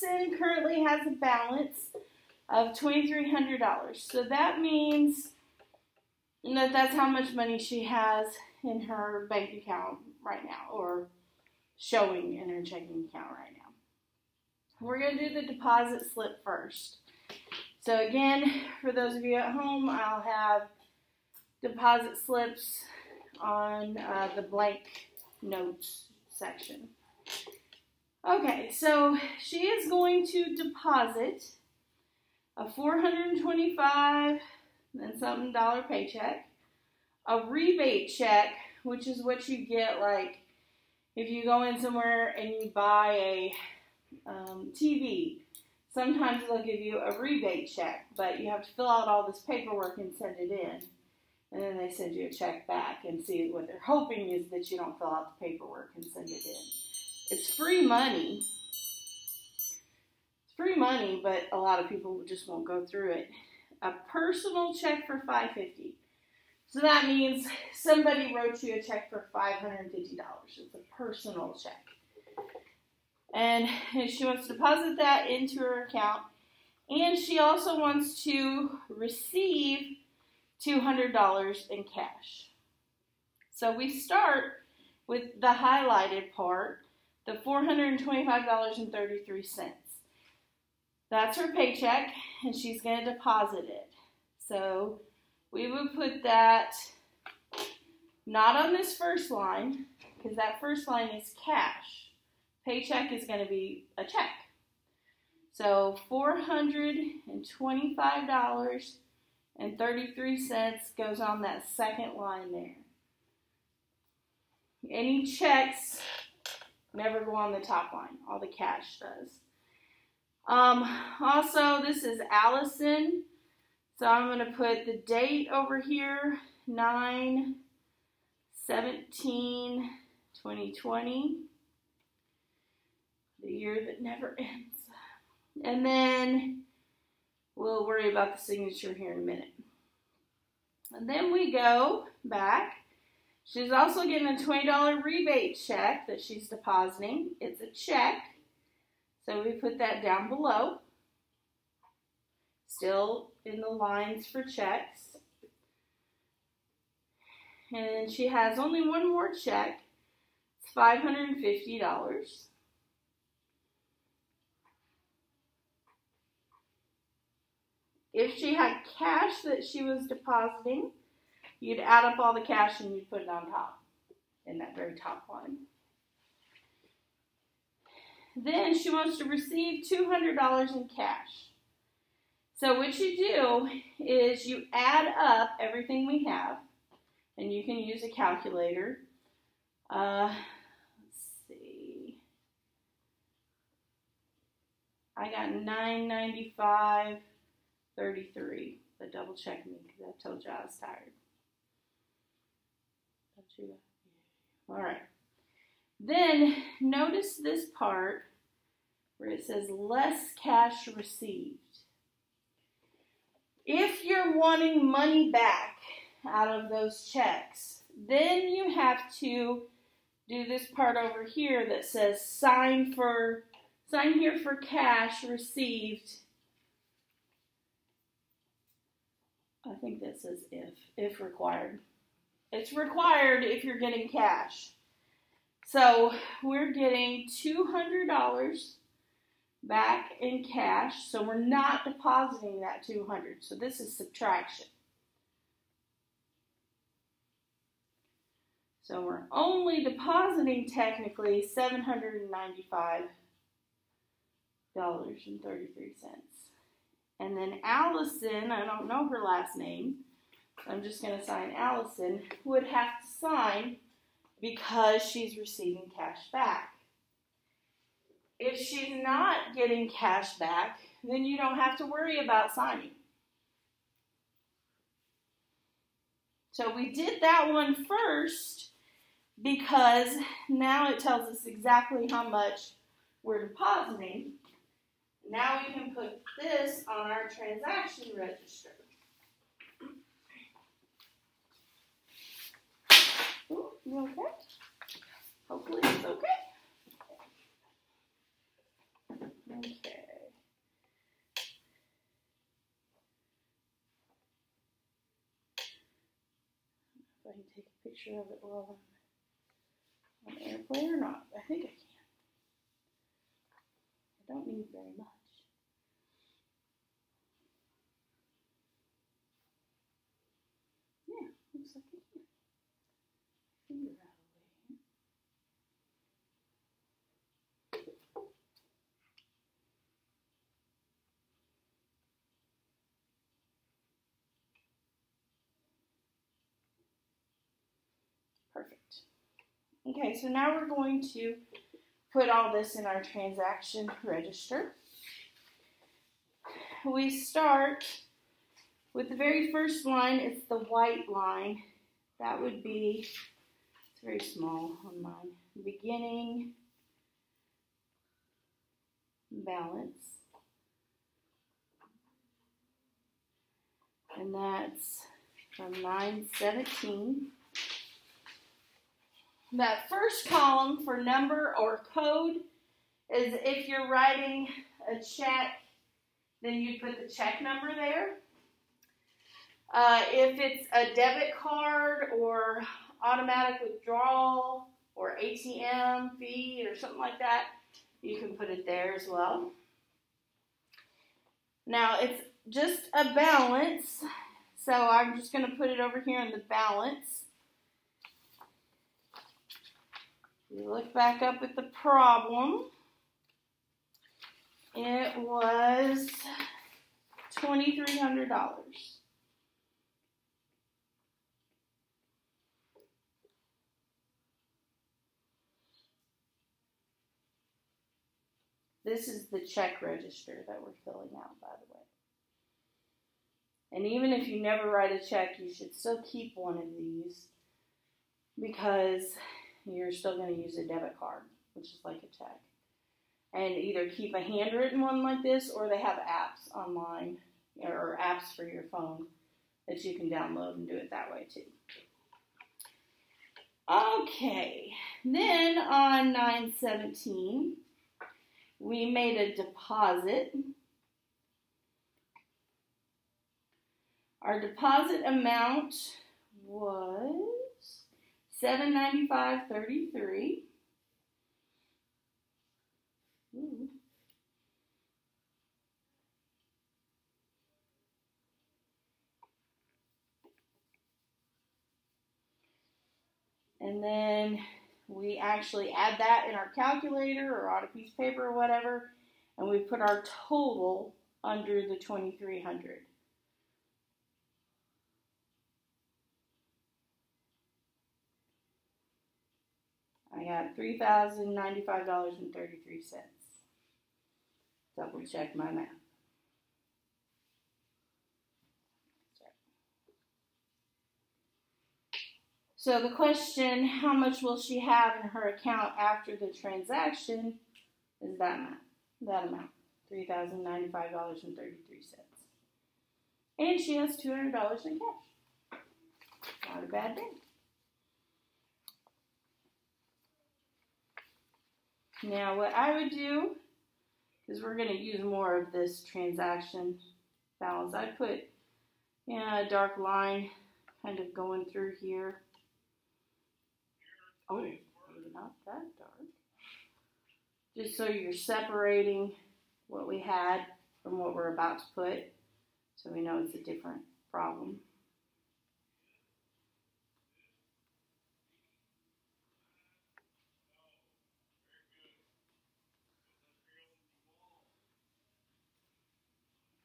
Allison currently has a balance of $2,300. So that means that that's how much money she has in her bank account right now, or showing in her checking account right now. We're going to do the deposit slip first. So again, for those of you at home, I'll have deposit slips on the blank notes section. Okay, so she is going to deposit a $425 and something dollar paycheck, a rebate check, which is what you get like if you go in somewhere and you buy a TV. Sometimes they'll give you a rebate check, but you have to fill out all this paperwork and send it in. And then they send you a check back, and see, what they're hoping is that you don't fill out the paperwork and send it in. It's free money. It's free money, but a lot of people just won't go through it. A personal check for $550. So that means somebody wrote you a check for $550. It's a personal check. And she wants to deposit that into her account. And she also wants to receive $200 in cash. So we start with the highlighted part, the $425.33. That's her paycheck, and she's going to deposit it. So we would put that not on this first line, because that first line is cash. Paycheck is going to be a check. So $425.33 goes on that second line there. Any checks never go on the top line. All the cash does. Also, this is Allison. So I'm going to put the date over here, 9/17/2020. The year that never ends. And then we'll worry about the signature here in a minute. And then we go back. She's also getting a $20 rebate check that she's depositing. It's a check. So we put that down below. Still in the lines for checks. And she has only one more check. It's $550. If she had cash that she was depositing, you'd add up all the cash and you'd put it on top, in that very top line. Then she wants to receive $200 in cash. So what you do is you add up everything we have, and you can use a calculator. Let's see. I got $995.33, but double check me because I told you I was tired. Don't you? All right. Then notice this part where it says less cash received. If you're wanting money back out of those checks, then you have to do this part over here that says sign here for cash received. I think that says if required. It's required if you're getting cash. So we're getting $200 back in cash. So we're not depositing that $200. So this is subtraction. So we're only depositing technically $795.33. And then Allison, I don't know her last name, so I'm just going to sign Allison, would have to sign because she's receiving cash back. If she's not getting cash back, then you don't have to worry about signing. So we did that one first because now it tells us exactly how much we're depositing. Now we can put this on our transaction register. Ooh, you okay? Hopefully it's okay. Okay. I can take a picture of it while I'm on airplane or not. I think I can. I don't need very much. Yeah, looks like it here. Finger out of the way here. Perfect. Okay, so now we're going to put all this in our transaction register. We start with the very first line. It's the white line. That would be, it's very small on mine, beginning balance. And that's from 917. That first column for number or code is if you're writing a check, then you put the check number there. If it's a debit card or automatic withdrawal or ATM fee or something like that, you can put it there as well. Now it's just a balance, so I'm just going to put it over here in the balance. You look back up at the problem. It was $2,300. This is the check register that we're filling out, by the way. And even if you never write a check, you should still keep one of these because you're still going to use a debit card, which is like a check. And either keep a handwritten one like this, or they have apps online, or apps for your phone that you can download and do it that way too. Okay, then on 917, we made a deposit. Our deposit amount was $795.33. And then we actually add that in our calculator or on a piece of paper or whatever, and we put our total under the 2,300. I got $3,095.33. Double check my math. So the question, how much will she have in her account after the transaction, is that amount, $3,095.33. And she has $200 in cash. Not a bad day. Now what I would do, because we're going to use more of this transaction balance, I'd put a dark line kind of going through here. Oh, maybe not that dark. Just so you're separating what we had from what we're about to put, so we know it's a different problem.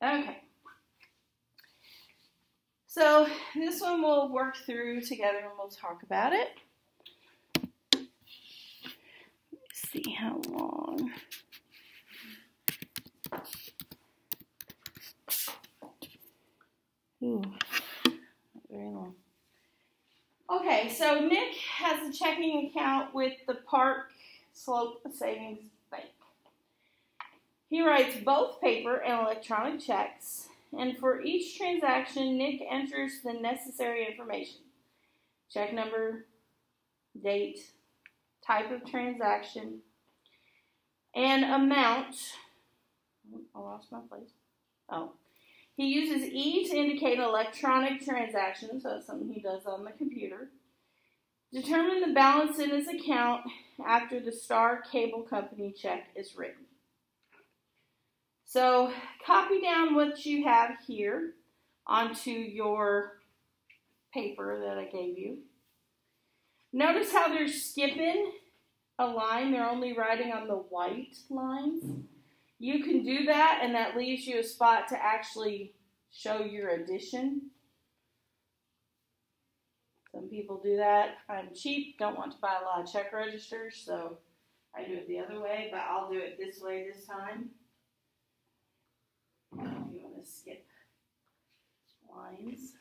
Okay. So this one we'll work through together and we'll talk about it. See how long. Ooh, not very long. Okay, so Nick has a checking account with the Park Slope Savings Bank. He writes both paper and electronic checks, and for each transaction, Nick enters the necessary information: check number, date, type of transaction, and amount. I lost my place. Oh. He uses E to indicate electronic transactions, so that's something he does on the computer. Determine the balance in his account after the Star Cable Company check is written. So copy down what you have here onto your paper that I gave you. Notice how they're skipping a line. They're only writing on the white lines. You can do that, and that leaves you a spot to actually show your addition. Some people do that. I'm cheap, don't want to buy a lot of check registers, so I do it the other way, but I'll do it this way this time. If you want to skip lines.